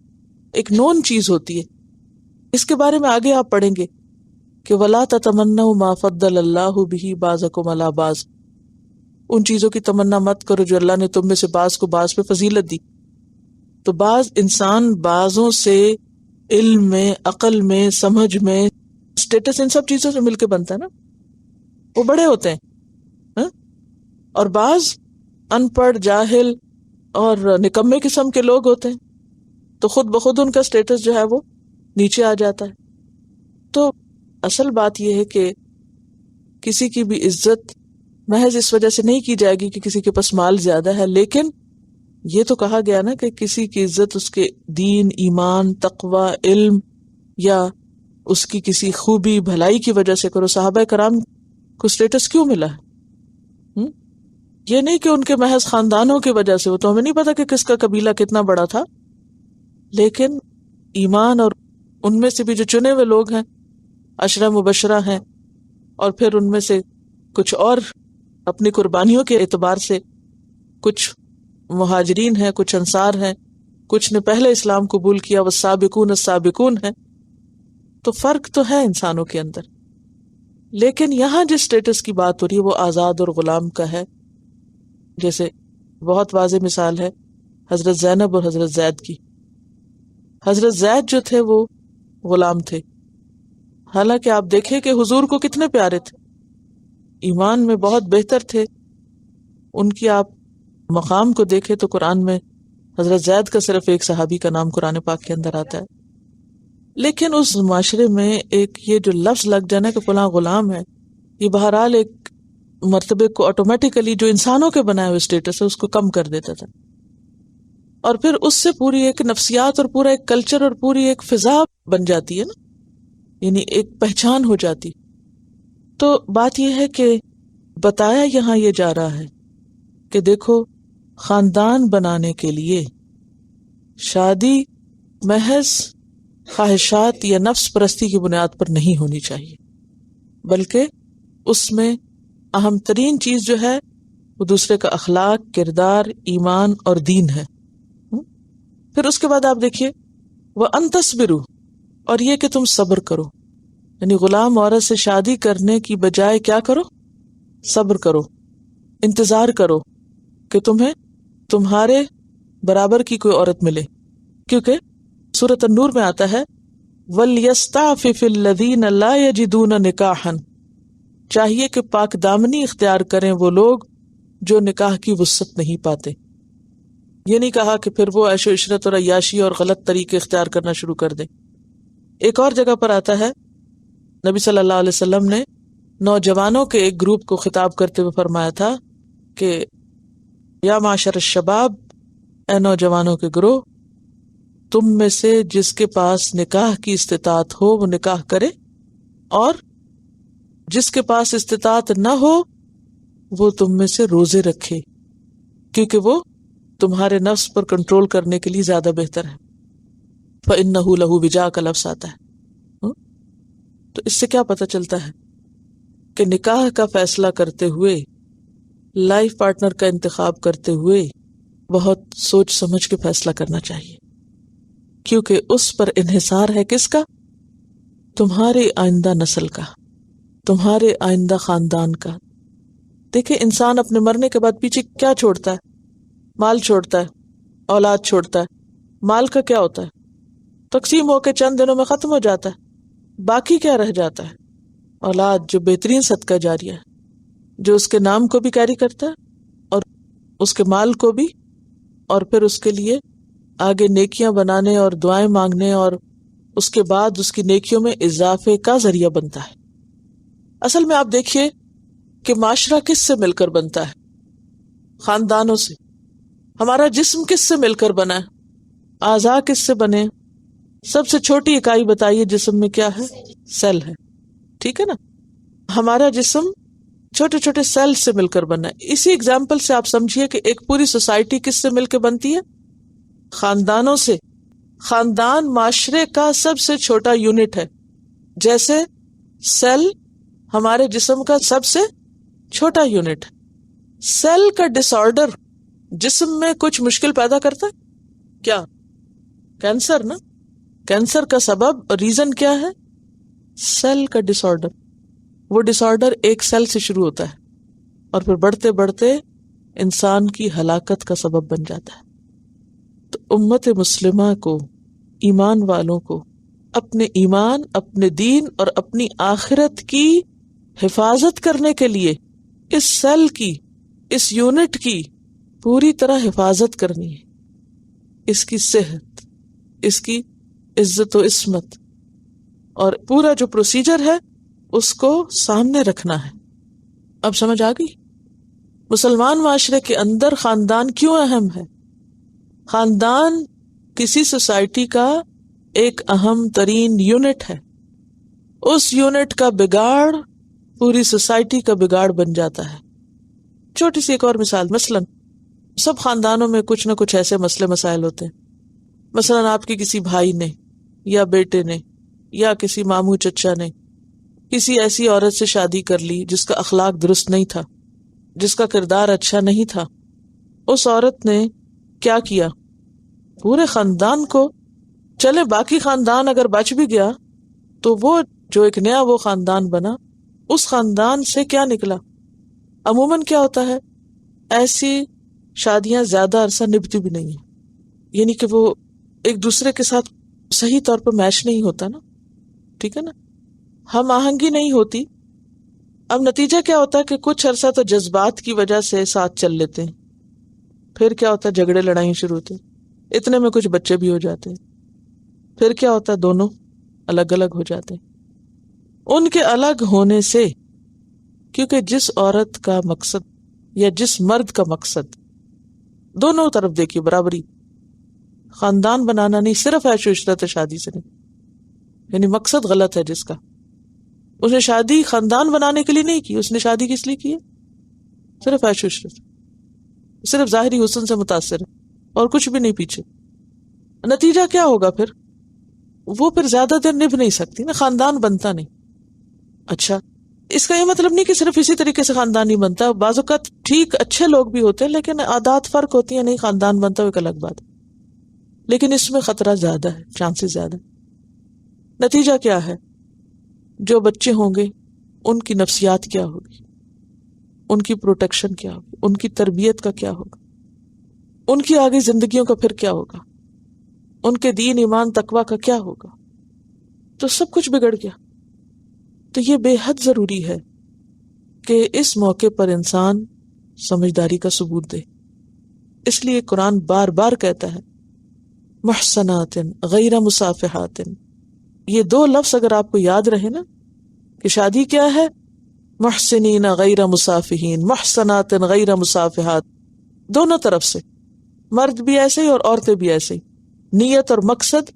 ایک نون چیز ہوتی ہے. اس کے بارے میں آگے آپ پڑھیں گے کہ وَلَا تَتَمَنَّوْا مَا فَضَّلَ اللَّهُ بِهِ بَعْضَكُمْ عَلَى بَعْضٍ، ان چیزوں کی تمنا مت کرو جو اللہ نے تم میں سے بعض کو بعض پہ فضیلت دی. تو بعض انسان بعضوں سے علم میں، عقل میں، سمجھ میں، اسٹیٹس، ان سب چیزوں سے مل کے بنتا ہے نا، وہ بڑے ہوتے ہیں. اور بعض ان پڑھ، جاہل اور نکمے قسم کے لوگ ہوتے ہیں، تو خود بخود ان کا اسٹیٹس جو ہے وہ نیچے آ جاتا ہے. تو اصل بات یہ ہے کہ کسی کی بھی عزت محض اس وجہ سے نہیں کی جائے گی کہ کسی کے پاس مال زیادہ ہے، لیکن یہ تو کہا گیا نا کہ کسی کی عزت اس کے دین، ایمان، تقوی، علم یا اس کی کسی خوبی بھلائی کی وجہ سے کرو۔ صحابہ کرام کو سٹیٹس کیوں ملا ہے؟ یہ نہیں کہ ان کے محض خاندانوں کی وجہ سے، وہ تو ہمیں نہیں پتا کہ کس کا قبیلہ کتنا بڑا تھا، لیکن ایمان اور ان میں سے بھی جو چنے ہوئے لوگ ہیں، عشرہ مبشرہ ہیں، اور پھر ان میں سے کچھ اور اپنی قربانیوں کے اعتبار سے کچھ مہاجرین ہیں، کچھ انصار ہیں، کچھ نے پہلے اسلام قبول کیا، والسابقون السابقون ہیں، تو فرق تو ہے انسانوں کے اندر۔ لیکن یہاں جس سٹیٹس کی بات ہو رہی ہے وہ آزاد اور غلام کا ہے۔ جیسے بہت واضح مثال ہے حضرت زینب اور حضرت زید کی۔ حضرت زید جو تھے وہ غلام تھے، حالانکہ آپ دیکھیں کہ حضور کو کتنے پیارے تھے، ایمان میں بہت بہتر تھے۔ ان کی آپ مقام کو دیکھیں تو قرآن میں حضرت زید کا صرف ایک صحابی کا نام قرآن پاک کے اندر آتا ہے، لیکن اس معاشرے میں ایک یہ جو لفظ لگ جانا کہ فلاں غلام ہے، یہ بہرحال ایک مرتبے کو آٹومیٹیکلی جو انسانوں کے بنائے ہوئے اسٹیٹس ہے اس کو کم کر دیتا تھا، اور پھر اس سے پوری ایک نفسیات اور پورا ایک کلچر اور پوری ایک فضا بن جاتی ہے نا، یعنی ایک پہچان ہو جاتی۔ تو بات یہ ہے کہ بتایا یہاں یہ جا رہا ہے کہ دیکھو، خاندان بنانے کے لیے شادی محض خواہشات یا نفس پرستی کی بنیاد پر نہیں ہونی چاہیے، بلکہ اس میں اہم ترین چیز جو ہے وہ دوسرے کا اخلاق، کردار، ایمان اور دین ہے۔ پھر اس کے بعد آپ دیکھیے وَأَن تَصْبِرُوا، اور یہ کہ تم صبر کرو، یعنی غلام عورت سے شادی کرنے کی بجائے کیا کرو؟ صبر کرو، انتظار کرو کہ تمہیں تمہارے برابر کی کوئی عورت ملے، کیونکہ سورۃ النور میں آتا ہے وَلْيَسْتَعْفِفِ الَّذِينَ لَا يَجِدُونَ نِكَاحًا، چاہیے کہ پاک دامنی اختیار کریں وہ لوگ جو نکاح کی وسعت نہیں پاتے۔ یہ نہیں کہا کہ پھر وہ عیش و عشرت اور عیاشی اور غلط طریقے اختیار کرنا شروع کر دیں۔ ایک اور جگہ پر آتا ہے نبی صلی اللہ علیہ وسلم نے نوجوانوں کے ایک گروپ کو خطاب کرتے ہوئے فرمایا تھا کہ یا معاشر الشباب، اے نوجوانوں کے گروہ، تم میں سے جس کے پاس نکاح کی استطاعت ہو وہ نکاح کرے، اور جس کے پاس استطاعت نہ ہو وہ تم میں سے روزے رکھے، کیونکہ وہ تمہارے نفس پر کنٹرول کرنے کے لیے زیادہ بہتر ہے۔ فَإِنَّهُ لَهُ وِجَاءَ کا لفظ آتا ہے۔ تو اس سے کیا پتہ چلتا ہے کہ نکاح کا فیصلہ کرتے ہوئے، لائف پارٹنر کا انتخاب کرتے ہوئے بہت سوچ سمجھ کے فیصلہ کرنا چاہیے، کیونکہ اس پر انحصار ہے کس کا؟ تمہارے آئندہ نسل کا، تمہارے آئندہ خاندان کا۔ دیکھیں انسان اپنے مرنے کے بعد پیچھے کیا چھوڑتا ہے؟ مال چھوڑتا ہے، اولاد چھوڑتا ہے۔ مال کا کیا ہوتا ہے؟ تقسیم ہو کے چند دنوں میں ختم ہو جاتا ہے۔ باقی کیا رہ جاتا ہے؟ اولاد، جو بہترین صدقہ جاریہ ہے، جو اس کے نام کو بھی کیری کرتا ہے اور اس کے مال کو بھی، اور پھر اس کے لیے آگے نیکیاں بنانے اور دعائیں مانگنے اور اس کے بعد اس کی نیکیوں میں اضافے کا ذریعہ بنتا ہے۔ اصل میں آپ دیکھیے کہ معاشرہ کس سے مل کر بنتا ہے؟ خاندانوں سے۔ ہمارا جسم کس سے مل کر بنا ہے؟ اعضاء کس سے بنے؟ سب سے چھوٹی اکائی بتائیے جسم میں کیا ہے؟ سیل ہے، ٹھیک ہے نا؟ ہمارا جسم چھوٹے چھوٹے سیل سے مل کر بنا ہے۔ اسی اگزامپل سے آپ سمجھیے کہ ایک پوری سوسائٹی کس سے مل کے بنتی ہے؟ خاندانوں سے۔ خاندان معاشرے کا سب سے چھوٹا یونٹ ہے، جیسے سیل ہمارے جسم کا سب سے چھوٹا یونٹ ہے۔ سیل کا ڈس آرڈر جسم میں کچھ مشکل پیدا کرتا ہے کیا؟ کینسر نا؟ کینسر کا سبب ریزن کیا ہے؟ سیل کا ڈس آرڈر۔ وہ ڈس آرڈر ایک سیل سے شروع ہوتا ہے اور پھر بڑھتے بڑھتے انسان کی ہلاکت کا سبب بن جاتا ہے۔ تو امت مسلمہ کو، ایمان والوں کو اپنے ایمان، اپنے دین اور اپنی آخرت کی حفاظت کرنے کے لیے اس سیل کی، اس یونٹ کی پوری طرح حفاظت کرنی ہے، اس کی صحت، اس کی عزت و عصمت، اور پورا جو پروسیجر ہے اس کو سامنے رکھنا ہے اب سمجھ آ گئی؟ مسلمان معاشرے کے اندر خاندان کیوں اہم ہے؟ خاندان کسی سوسائٹی کا ایک اہم ترین یونٹ ہے. اس یونٹ کا بگاڑ پوری سوسائٹی کا بگاڑ بن جاتا ہے. چھوٹی سی ایک اور مثال، مثلاً سب خاندانوں میں کچھ نہ کچھ ایسے مسئلے مسائل ہوتے ہیں. مثلاً آپ کے کسی بھائی نے یا بیٹے نے یا کسی ماموں چچا نے کسی ایسی عورت سے شادی کر لی جس کا اخلاق درست نہیں تھا، جس کا کردار اچھا نہیں تھا. اس عورت نے کیا کیا؟ پورے خاندان کو، چلے باقی خاندان اگر بچ بھی گیا تو وہ جو ایک نیا وہ خاندان بنا، اس خاندان سے کیا نکلا؟ عموماً کیا ہوتا ہے، ایسی شادیاں زیادہ عرصہ نبھتی بھی نہیں ہیں، یعنی کہ وہ ایک دوسرے کے ساتھ صحیح طور پر میچ نہیں ہوتا نا، ٹھیک ہے نا، ہم آہنگی نہیں ہوتی. اب نتیجہ کیا ہوتا ہے کہ کچھ عرصہ تو جذبات کی وجہ سے ساتھ چل لیتے ہیں، پھر کیا ہوتا ہے جھگڑے لڑائیں شروع ہوتے ہیں، اتنے میں کچھ بچے بھی ہو جاتے ہیں، پھر کیا ہوتا ہے دونوں الگ الگ ہو جاتے ہیں. ان کے الگ ہونے سے، کیونکہ جس عورت کا مقصد یا جس مرد کا مقصد، دونوں طرف دیکھیے برابری، خاندان بنانا نہیں، صرف عیش و عشرت شادی سے نہیں، یعنی مقصد غلط ہے جس کا، اس نے شادی خاندان بنانے کے لیے نہیں کی، اس نے شادی کس لیے کی ہے؟ صرف عیش و عشرت، صرف ظاہری حسن سے متاثر ہے اور کچھ بھی نہیں پیچھے. نتیجہ کیا ہوگا پھر؟ وہ پھر زیادہ دیر نبھ نہیں سکتی نا، خاندان بنتا نہیں. اچھا، اس کا یہ مطلب نہیں کہ صرف اسی طریقے سے خاندان نہیں بنتا، بعض اوقات ٹھیک اچھے لوگ بھی ہوتے ہیں لیکن عادات فرق ہوتی ہیں، نہیں خاندان بنتا ایک الگ بات ہے، لیکن اس میں خطرہ زیادہ ہے، چانسز زیادہ. نتیجہ کیا ہے؟ جو بچے ہوں گے ان کی نفسیات کیا ہوگی، ان کی پروٹیکشن کیا ہوگی، ان کی تربیت کا کیا ہوگا، ان کی آگے زندگیوں کا پھر کیا ہوگا، ان کے دین ایمان تقوی کا کیا ہوگا، تو سب کچھ بگڑ گیا. تو یہ بے حد ضروری ہے کہ اس موقع پر انسان سمجھداری کا ثبوت دے. اس لیے قرآن بار بار کہتا ہے محصنات غیر مصافحات. یہ دو لفظ اگر آپ کو یاد رہے نا کہ شادی کیا ہے، محسنین غیر مصافحین، محصنات غیر مصافحات، دونوں طرف سے، مرد بھی ایسے ہی اور عورتیں بھی ایسے ہی، نیت اور مقصد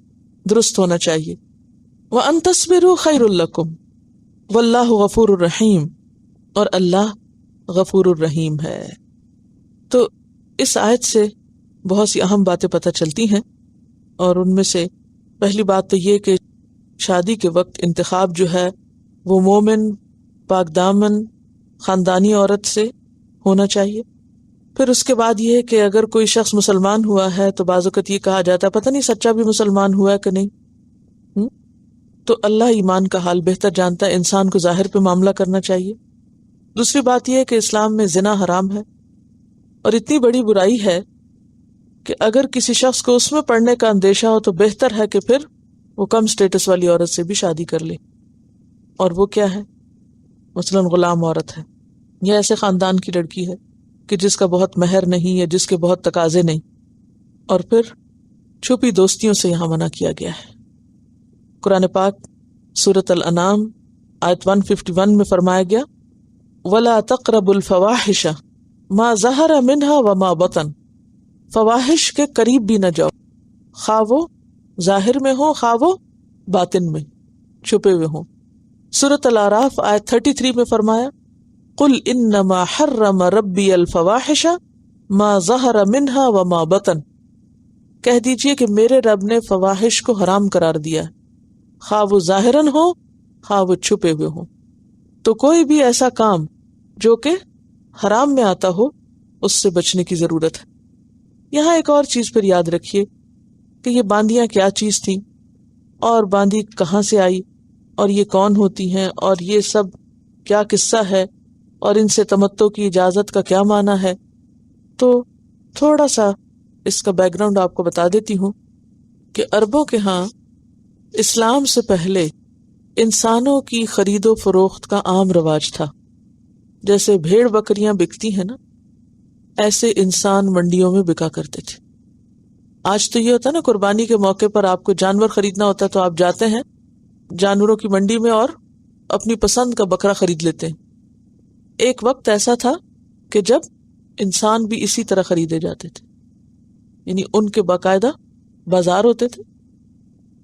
درست ہونا چاہیے. وَأَن تَصْبِرُوا خَيْرٌ لَكُمْ وَاللَّهُ غَفُورٌ رَحِيمٌ، اور اللہ غفور الرحیم ہے. تو اس آیت سے بہت سی اہم باتیں پتہ چلتی ہیں، اور ان میں سے پہلی بات تو یہ کہ شادی کے وقت انتخاب جو ہے وہ مومن، پاک دامن، خاندانی عورت سے ہونا چاہیے. پھر اس کے بعد یہ کہ اگر کوئی شخص مسلمان ہوا ہے تو بعض اوقات یہ کہا جاتا ہے پتہ نہیں سچا بھی مسلمان ہوا ہے کہ نہیں، تو اللہ ایمان کا حال بہتر جانتا ہے، انسان کو ظاہر پہ معاملہ کرنا چاہیے. دوسری بات یہ ہے کہ اسلام میں زنا حرام ہے، اور اتنی بڑی برائی ہے کہ اگر کسی شخص کو اس میں پڑنے کا اندیشہ ہو تو بہتر ہے کہ پھر وہ کم سٹیٹس والی عورت سے بھی شادی کر لے. اور وہ کیا ہے؟ مثلاً غلام عورت ہے، یا ایسے خاندان کی لڑکی ہے کہ جس کا بہت مہر نہیں یا جس کے بہت تقاضے نہیں، اور پھر چھپی دوستیوں سے یہاں منع کیا گیا ہے. قرآن پاک سورۃ الانعام آیت 151 میں فرمایا گیا وَلَا تَقْرَبُوا الْفَوَاحِشَ مَا ظَهَرَ مِنْهَا وَمَا بَطَنَ. فواحش کے قریب بھی نہ جاؤ، خواہ وہ ظاہر میں ہو خواہ وہ باطن میں چھپے ہوئے ہوں. سورۃ الاعراف آیت 33 میں فرمایا قُلْ إِنَّمَا حَرَّمَ رَبِّيَ الْفَوَاحِشَ مَا ظَهَرَ مِنْهَا وَمَا بَطَنَ. کہہ دیجئے کہ میرے رب نے فواحش کو حرام قرار دیا، خواہ وہ ظاہراً ہو خواہ وہ چھپے ہوئے ہوں. تو کوئی بھی ایسا کام جو کہ حرام میں آتا ہو اس سے بچنے کی ضرورت ہے. یہاں ایک اور چیز پھر یاد رکھیے کہ یہ باندیاں کیا چیز تھیں، اور باندی کہاں سے آئی، اور یہ کون ہوتی ہیں، اور یہ سب کیا قصہ ہے، اور ان سے تمتع کی اجازت کا کیا معنی ہے. تو تھوڑا سا اس کا بیک گراؤنڈ آپ کو بتا دیتی ہوں کہ عربوں کے ہاں اسلام سے پہلے انسانوں کی خرید و فروخت کا عام رواج تھا. جیسے بھیڑ بکریاں بکتی ہیں نا، ایسے انسان منڈیوں میں بکا کرتے تھے. آج تو یہ ہوتا ہے نا، قربانی کے موقع پر آپ کو جانور خریدنا ہوتا ہے تو آپ جاتے ہیں جانوروں کی منڈی میں اور اپنی پسند کا بکرا خرید لیتے ہیں. ایک وقت ایسا تھا کہ جب انسان بھی اسی طرح خریدے جاتے تھے، یعنی ان کے باقاعدہ بازار ہوتے تھے،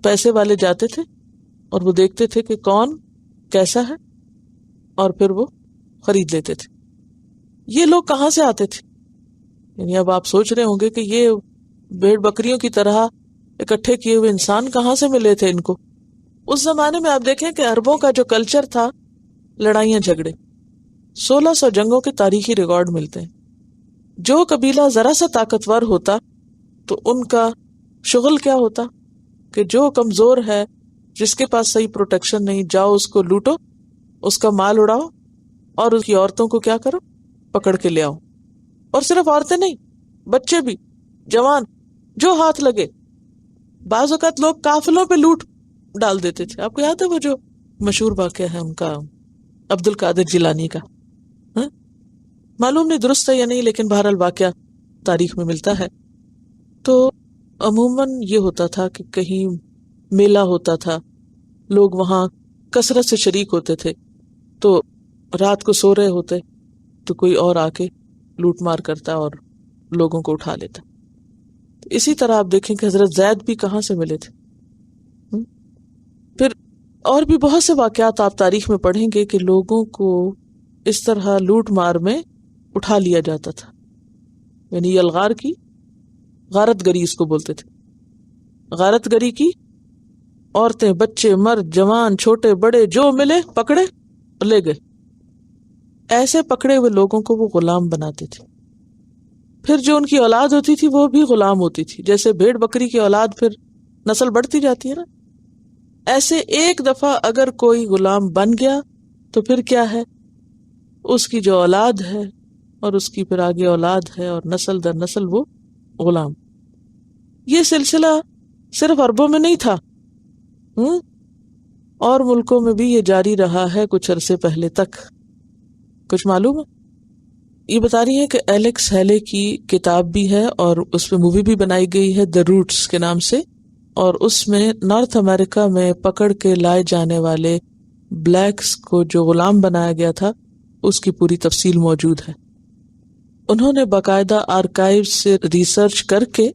پیسے والے جاتے تھے اور وہ دیکھتے تھے کہ کون کیسا ہے اور پھر وہ خرید لیتے تھے۔ یہ لوگ کہاں سے آتے تھے؟ یعنی اب آپ سوچ رہے ہوں گے کہ یہ بھیڑ بکریوں کی طرح اکٹھے کیے ہوئے انسان کہاں سے ملے تھے ان کو؟ اس زمانے میں آپ دیکھیں کہ عربوں کا جو کلچر تھا، لڑائیاں جھگڑے، 1600 جنگوں کے تاریخی ریکارڈ ملتے ہیں۔ جو قبیلہ ذرا سا طاقتور ہوتا تو ان کا شغل کیا ہوتا کہ جو کمزور ہے، جس کے پاس صحیح پروٹیکشن نہیں، جاؤ اس کو لوٹو، اس کا مال اڑاؤ اور اس کی عورتوں کو کیا کرو، پکڑ کے لے آؤ۔ اور صرف عورتیں نہیں، بچے بھی، جوان، جو ہاتھ لگے۔ بعض اوقات لوگ قافلوں پہ لوٹ ڈال دیتے تھے۔ آپ کو یاد ہے وہ جو مشہور واقعہ ہے ان کا، عبد القادر جیلانی کا؟ معلوم نہیں درست ہے یا نہیں، لیکن بہرحال واقعہ تاریخ میں ملتا ہے۔ تو عموماً یہ ہوتا تھا کہ کہیں میلہ ہوتا تھا، لوگ وہاں کثرت سے شریک ہوتے تھے، تو رات کو سو رہے ہوتے تو کوئی اور آ کے لوٹ مار کرتا اور لوگوں کو اٹھا لیتا۔ تو اسی طرح آپ دیکھیں کہ حضرت زید بھی کہاں سے ملے تھے۔ پھر اور بھی بہت سے واقعات آپ تاریخ میں پڑھیں گے کہ لوگوں کو اس طرح لوٹ مار میں اٹھا لیا جاتا تھا، یعنی یلغار کی غارت گری اس کو بولتے تھے۔ غارت گری کی، عورتیں، بچے، مرد، جوان، چھوٹے بڑے جو ملے پکڑے اور لے گئے۔ ایسے پکڑے ہوئے لوگوں کو وہ غلام بناتے تھے۔ پھر جو ان کی اولاد ہوتی تھی وہ بھی غلام ہوتی تھی، جیسے بھیڑ بکری کی اولاد پھر نسل بڑھتی جاتی ہے نا، ایسے ایک دفعہ اگر کوئی غلام بن گیا تو پھر کیا ہے، اس کی جو اولاد ہے اور اس کی پھر آگے اولاد ہے اور نسل در نسل وہ غلام۔ یہ سلسلہ صرف عربوں میں نہیں تھا، اور ملکوں میں بھی یہ جاری رہا ہے کچھ عرصے پہلے تک۔ کچھ معلوم ہے؟ یہ بتا رہی ہے کہ ایلیکس ہیلے کی کتاب بھی ہے اور اس پہ مووی بھی بنائی گئی ہے دی روٹس کے نام سے، اور اس میں نارتھ امریکہ میں پکڑ کے لائے جانے والے بلیکس کو جو غلام بنایا گیا تھا اس کی پوری تفصیل موجود ہے۔ انہوں نے باقاعدہ آرکائیو سے ریسرچ کر کے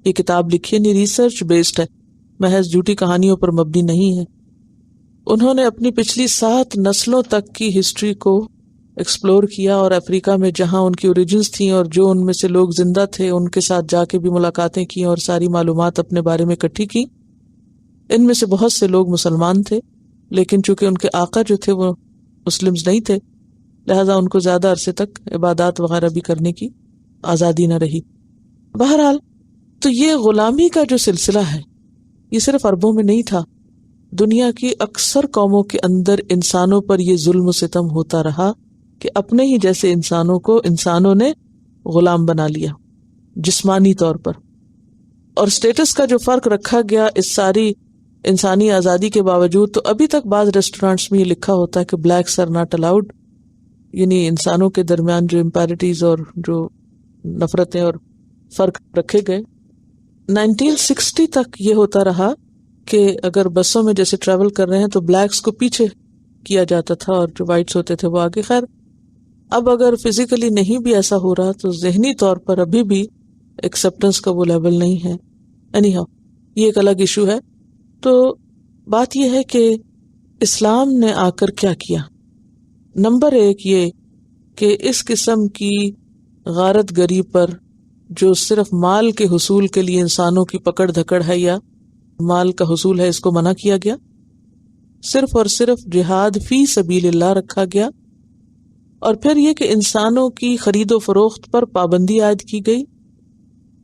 یہ کتاب لکھی ہے، ریسرچ بیسڈ ہے، محض جھوٹی کہانیوں پر مبنی نہیں ہے۔ انہوں نے اپنی پچھلی 7 نسلوں تک کی ہسٹری کو ایکسپلور کیا، اور افریقہ میں جہاں ان کی اوریجنز تھیں اور جو ان میں سے لوگ زندہ تھے ان کے ساتھ جا کے بھی ملاقاتیں کی اور ساری معلومات اپنے بارے میں اکٹھی کی۔ ان میں سے بہت سے لوگ مسلمان تھے، لیکن چونکہ ان کے آقا جو تھے وہ مسلمز نہیں تھے، لہذا ان کو زیادہ عرصے تک عبادات وغیرہ بھی کرنے کی آزادی نہ رہی۔ بہرحال تو یہ غلامی کا جو سلسلہ ہے یہ صرف عربوں میں نہیں تھا، دنیا کی اکثر قوموں کے اندر انسانوں پر یہ ظلم و ستم ہوتا رہا کہ اپنے ہی جیسے انسانوں کو انسانوں نے غلام بنا لیا جسمانی طور پر۔ اور سٹیٹس کا جو فرق رکھا گیا اس ساری انسانی آزادی کے باوجود، تو ابھی تک بعض ریسٹورانٹس میں یہ لکھا ہوتا ہے کہ بلیکس آر ناٹ الاؤڈ، یعنی انسانوں کے درمیان جو امپیرٹیز اور جو نفرتیں اور فرق رکھے گئے۔ 1960 تک یہ ہوتا رہا کہ اگر بسوں میں جیسے ٹریول کر رہے ہیں تو بلیکس کو پیچھے کیا جاتا تھا اور جو وائٹس ہوتے تھے وہ آگے۔ خیر اب اگر فزیکلی نہیں بھی ایسا ہو رہا تو ذہنی طور پر ابھی بھی ایکسیپٹنس کا وہ لیول نہیں ہے۔ اینی ہاؤ یہ ایک الگ ایشو ہے۔ تو بات یہ ہے کہ اسلام نے آ کر کیا کیا۔ نمبر 1 یہ کہ اس قسم کی غارت گری پر جو صرف مال کے حصول کے لیے انسانوں کی پکڑ دھکڑ ہے یا مال کا حصول ہے، اس کو منع کیا گیا۔ صرف اور صرف جہاد فی سبیل اللہ رکھا گیا، اور پھر یہ کہ انسانوں کی خرید و فروخت پر پابندی عائد کی گئی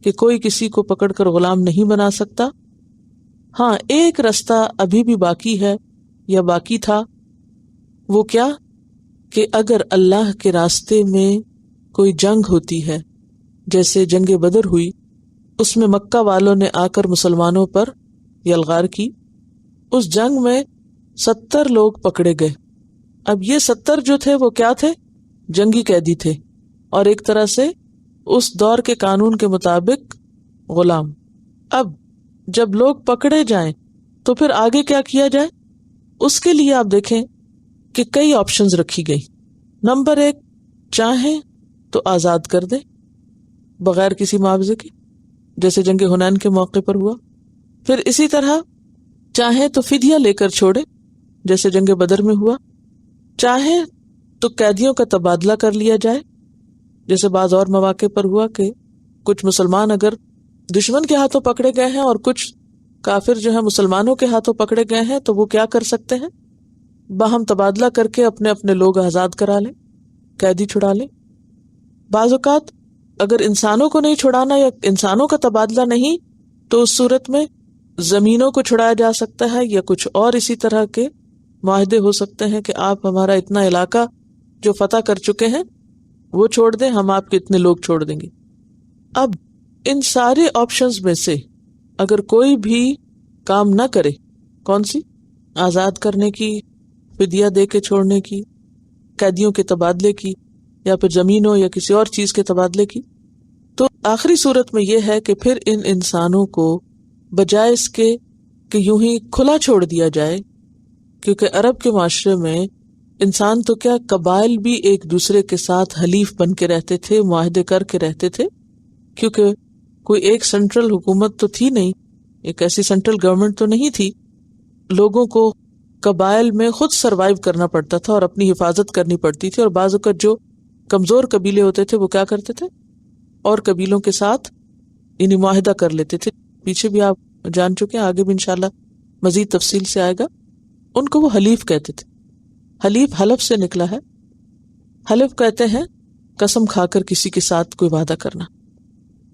کہ کوئی کسی کو پکڑ کر غلام نہیں بنا سکتا۔ ہاں ایک رستہ ابھی بھی باقی ہے یا باقی تھا، وہ کیا کہ اگر اللہ کے راستے میں کوئی جنگ ہوتی ہے، جیسے جنگ بدر ہوئی، اس میں مکہ والوں نے آ کر مسلمانوں پر یلغار کی، اس جنگ میں 70 لوگ پکڑے گئے۔ اب یہ 70 جو تھے وہ کیا تھے؟ جنگی قیدی تھے، اور ایک طرح سے اس دور کے قانون کے مطابق غلام۔ اب جب لوگ پکڑے جائیں تو پھر آگے کیا کیا جائے؟ اس کے لیے آپ دیکھیں کہ کئی آپشنز رکھی گئی۔ نمبر 1 چاہیں تو آزاد کر دیں بغیر کسی معاوضے کے، جیسے جنگ حنین کے موقع پر ہوا. پھر اسی طرح چاہیں تو فدیہ لے کر چھوڑے جیسے جنگ بدر میں ہوا. چاہیں تو قیدیوں کا تبادلہ کر لیا جائے جیسے بعض اور مواقع پر ہوا کہ کچھ مسلمان اگر دشمن کے ہاتھوں پکڑے گئے ہیں اور کچھ کافر جو ہیں مسلمانوں کے ہاتھوں پکڑے گئے ہیں تو وہ کیا کر سکتے ہیں، باہم تبادلہ کر کے اپنے اپنے لوگ آزاد کرا لیں، قیدی چھڑا لیں. بعض اوقات اگر انسانوں کو نہیں چھڑانا یا انسانوں کا تبادلہ نہیں تو اس صورت میں زمینوں کو چھڑایا جا سکتا ہے یا کچھ اور اسی طرح کے معاہدے ہو سکتے ہیں کہ آپ ہمارا اتنا علاقہ جو فتح کر چکے ہیں وہ چھوڑ دیں، ہم آپ کے اتنے لوگ چھوڑ دیں گے. اب ان سارے آپشنز میں سے اگر کوئی بھی کام نہ کرے، کون سی؟ آزاد کرنے کی، فدیہ دے کے چھوڑنے کی، قیدیوں کے تبادلے کی، یا پھر زمینوں یا کسی اور چیز کے تبادلے کی، تو آخری صورت میں یہ ہے کہ پھر ان انسانوں کو بجائے اس کے کہ یوں ہی کھلا چھوڑ دیا جائے، کیونکہ عرب کے معاشرے میں انسان تو کیا قبائل بھی ایک دوسرے کے ساتھ حلیف بن کے رہتے تھے، معاہدے کر کے رہتے تھے، کیونکہ کوئی ایک سینٹرل حکومت تو تھی نہیں، ایک ایسی سینٹرل گورنمنٹ تو نہیں تھی. لوگوں کو قبائل میں خود سروائیو کرنا پڑتا تھا اور اپنی حفاظت کرنی پڑتی تھی. اور بعض اوقات جو کمزور قبیلے ہوتے تھے وہ کیا کرتے تھے، اور قبیلوں کے ساتھ یعنی معاہدہ کر لیتے تھے. پیچھے بھی آپ جان چکے ہیں، آگے بھی انشاءاللہ مزید تفصیل سے آئے گا. ان کو وہ حلیف کہتے تھے. حلیف حلف سے نکلا ہے. حلف کہتے ہیں قسم کھا کر کسی کے ساتھ کوئی وعدہ کرنا.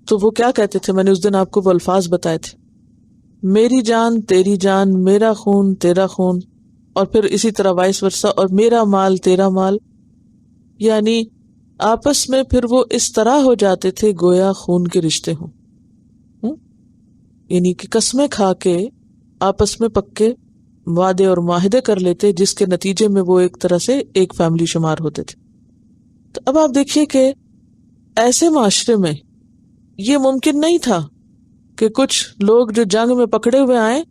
تو وہ کیا کہتے تھے، میں نے اس دن آپ کو وہ الفاظ بتائے تھے، میری جان تیری جان، میرا خون تیرا خون، اور پھر اسی طرح وائس ورثہ، اور میرا مال تیرا مال. یعنی آپس میں پھر وہ اس طرح ہو جاتے تھے گویا خون کے رشتے ہوں. یعنی کہ قسمیں کھا کے آپس میں پکے وعدے اور معاہدے کر لیتے، جس کے نتیجے میں وہ ایک طرح سے ایک فیملی شمار ہوتے تھے. تو اب آپ دیکھیے کہ ایسے معاشرے میں یہ ممکن نہیں تھا کہ کچھ لوگ جو جنگ میں پکڑے ہوئے آئیں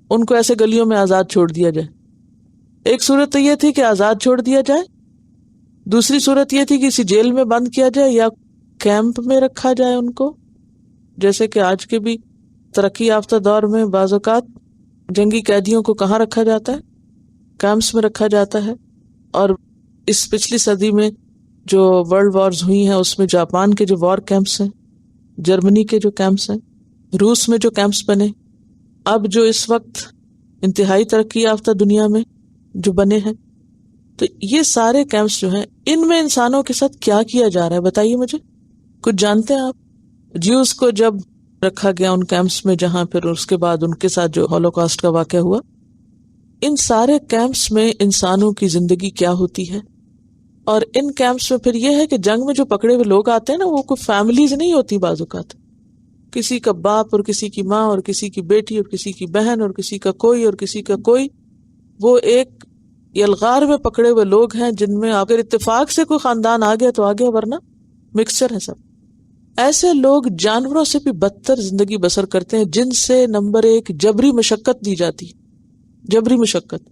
ان کو ایسے گلیوں میں آزاد چھوڑ دیا جائے. ایک صورت تو یہ تھی کہ آزاد چھوڑ دیا جائے، دوسری صورت یہ تھی کہ کسی جیل میں بند کیا جائے یا کیمپ میں رکھا جائے ان کو، جیسے کہ آج کے بھی ترقی یافتہ دور میں بعض اوقات جنگی قیدیوں کو کہاں رکھا جاتا ہے، کیمپس میں رکھا جاتا ہے. اور اس پچھلی صدی میں جو ورلڈ وارز ہوئی ہیں اس میں جاپان کے جو وار کیمپس ہیں، جرمنی کے جو کیمپس ہیں، روس میں جو کیمپس بنے، اب جو اس وقت انتہائی ترقی یافتہ دنیا میں جو بنے ہیں، تو یہ سارے کیمپس جو ہیں ان میں انسانوں کے ساتھ کیا کیا جا رہا ہے بتائیے مجھے، کچھ جانتے ہیں آپ؟ جیوز کو جب رکھا گیا ان کیمپس میں جہاں پھر اس کے بعد ان کے ساتھ جو ہولوکاسٹ کا واقعہ ہوا، ان سارے کیمپس میں انسانوں کی زندگی کیا ہوتی ہے. اور ان کیمپس میں پھر یہ ہے کہ جنگ میں جو پکڑے ہوئے لوگ آتے ہیں نا، وہ کوئی فیملیز نہیں ہوتی، بعض اوقات کسی کا باپ اور کسی کی ماں اور کسی کی بیٹی اور کسی کی بہن اور کسی کا کوئی اور کسی کا کوئی، وہ ایک یلغار میں پکڑے ہوئے لوگ ہیں جن میں اگر اتفاق سے کوئی خاندان آ گیا تو آ گیا، ورنہ مکسچر ہے سب. ایسے لوگ جانوروں سے بھی بدتر زندگی بسر کرتے ہیں، جن سے نمبر 1 جبری مشقت دی جاتی، جبری مشقت،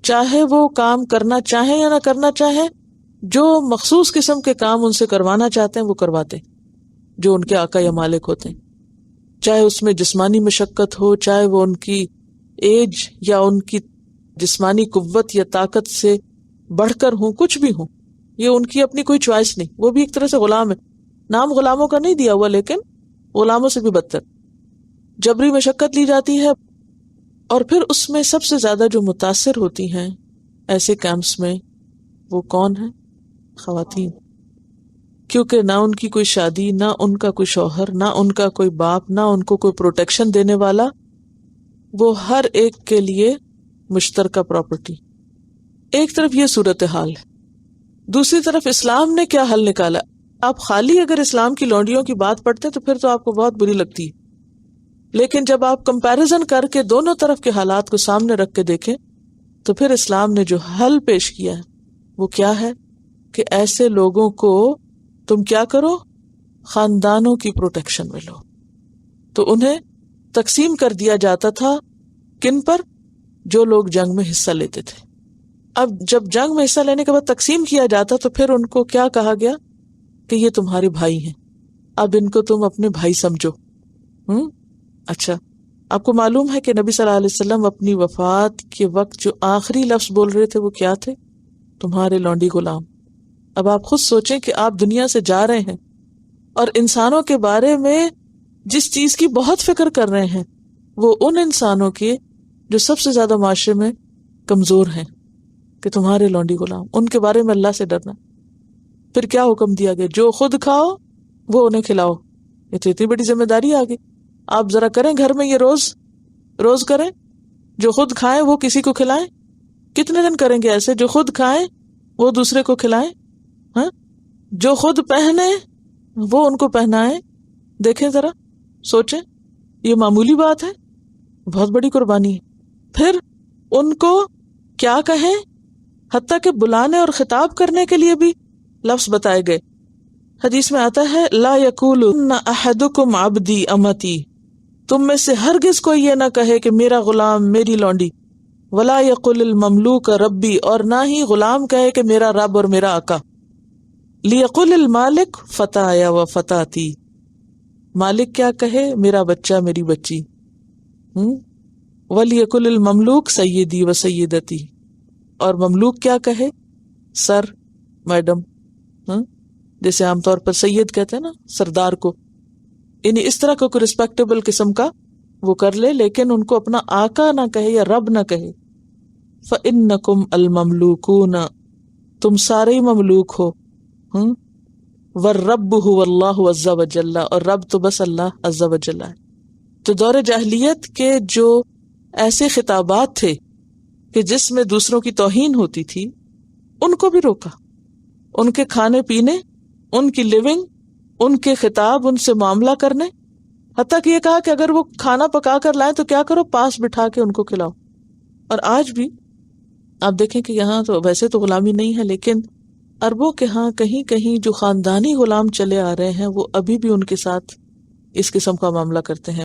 چاہے وہ کام کرنا چاہیں یا نہ کرنا چاہیں، جو مخصوص قسم کے کام ان سے کروانا چاہتے ہیں وہ کرواتے ہیں، جو ان کے آقا یا مالک ہوتے ہیں، چاہے اس میں جسمانی مشقت ہو، چاہے وہ ان کی ایج یا ان کی جسمانی قوت یا طاقت سے بڑھ کر ہوں، کچھ بھی ہوں، یہ ان کی اپنی کوئی چوائس نہیں، وہ بھی ایک طرح سے غلام ہے. نام غلاموں کا نہیں دیا ہوا لیکن غلاموں سے بھی بدتر جبری مشقت لی جاتی ہے. اور پھر اس میں سب سے زیادہ جو متاثر ہوتی ہیں ایسے کیمپس میں وہ کون ہیں؟ خواتین. کیونکہ نہ ان کی کوئی شادی، نہ ان کا کوئی شوہر، نہ ان کا کوئی باپ، نہ ان کو کوئی پروٹیکشن دینے والا، وہ ہر ایک کے لیے مشترکہ پراپرٹی. ایک طرف یہ صورتحال ہے، دوسری طرف اسلام نے کیا حل نکالا. آپ خالی اگر اسلام کی لونڈیوں کی بات پڑھتے تو پھر تو آپ کو بہت بری لگتی ہے، لیکن جب آپ کمپیریزن کر کے دونوں طرف کے حالات کو سامنے رکھ کے دیکھیں تو پھر اسلام نے جو حل پیش کیا ہے وہ کیا ہے کہ ایسے لوگوں کو تم کیا کرو، خاندانوں کی پروٹیکشن میں لو. تو انہیں تقسیم کر دیا جاتا تھا کن پر؟ جو لوگ جنگ میں حصہ لیتے تھے. اب جب جنگ میں حصہ لینے کے بعد تقسیم کیا جاتا تو پھر ان کو کیا کہا گیا کہ یہ تمہارے بھائی ہیں، اب ان کو تم اپنے بھائی سمجھو۔ اچھا، آپ کو معلوم ہے کہ نبی صلی اللہ علیہ وسلم اپنی وفات کے وقت جو آخری لفظ بول رہے تھے وہ کیا تھے؟ تمہارے لونڈی غلام۔ اب آپ خود سوچیں کہ آپ دنیا سے جا رہے ہیں اور انسانوں کے بارے میں جس چیز کی بہت فکر کر رہے ہیں وہ ان انسانوں کے جو سب سے زیادہ معاشرے میں کمزور ہیں، کہ تمہارے لونڈی غلام، ان کے بارے میں اللہ سے ڈرنا۔ پھر کیا حکم دیا گیا؟ جو خود کھاؤ وہ انہیں کھلاؤ۔ یہ تو اتنی بڑی ذمہ داری آ گئی۔ آپ ذرا کریں گھر میں یہ روز کریں، جو خود کھائیں وہ کسی کو کھلائیں۔ کتنے دن کریں گے ایسے؟ جو خود کھائیں وہ دوسرے کو کھلائیں، ہاں؟ جو خود پہنے وہ ان کو پہنائیں۔ دیکھیں ذرا، سوچیں، یہ معمولی بات ہے؟ بہت بڑی قربانی ہے۔ پھر ان کو کیا کہیں، حتیٰ کہ بلانے اور خطاب کرنے کے لیے بھی لفظ بتائے گئے۔ حدیث میں آتا ہے لا یقول احدکم عبدی امتی، تم میں سے ہرگز کوئی یہ نہ کہے کہ میرا غلام، میری لونڈی، ولا یقول المملوک ربی، اور نہ ہی غلام کہے کہ میرا رب اور میرا آقا، لیقل المالک فتایا و فتاتی، مالک کیا کہے؟ میرا بچہ، میری بچی، ولیقل المملوک سیدی و سیدتی، اور مملوک کیا کہے؟ سر، میڈم، جیسے عام طور پر سید کہتے ہیں نا سردار کو، یعنی اس طرح کو رسپیکٹیبل قسم کا وہ کر لے، لیکن ان کو اپنا آقا نہ کہے یا رب نہ کہے۔ فَإِنَّكُمْ الْمَمْلُوكُونَ، تم سارے ہی مملوک ہو، وَالرَّبُّ هُوَ اللَّهُ عَزَّ وَجَلَّ، اور رب تو بس اللہ عز و جل ہے۔ تو دور جاہلیت کے جو ایسے خطابات تھے کہ جس میں دوسروں کی توہین ہوتی تھی، ان کو بھی روکا، ان کے کھانے پینے، ان کی لیونگ، ان کے خطاب، ان سے معاملہ کرنے، حتیٰ کہ یہ کہا کہ اگر وہ کھانا پکا کر لائیں تو کیا کرو؟ پاس بٹھا کے ان کو کھلاؤ۔ اور آج بھی آپ دیکھیں کہ یہاں تو ویسے تو غلامی نہیں ہے، لیکن عربوں کے ہاں کہیں کہیں جو خاندانی غلام چلے آ رہے ہیں وہ ابھی بھی ان کے ساتھ اس قسم کا معاملہ کرتے ہیں۔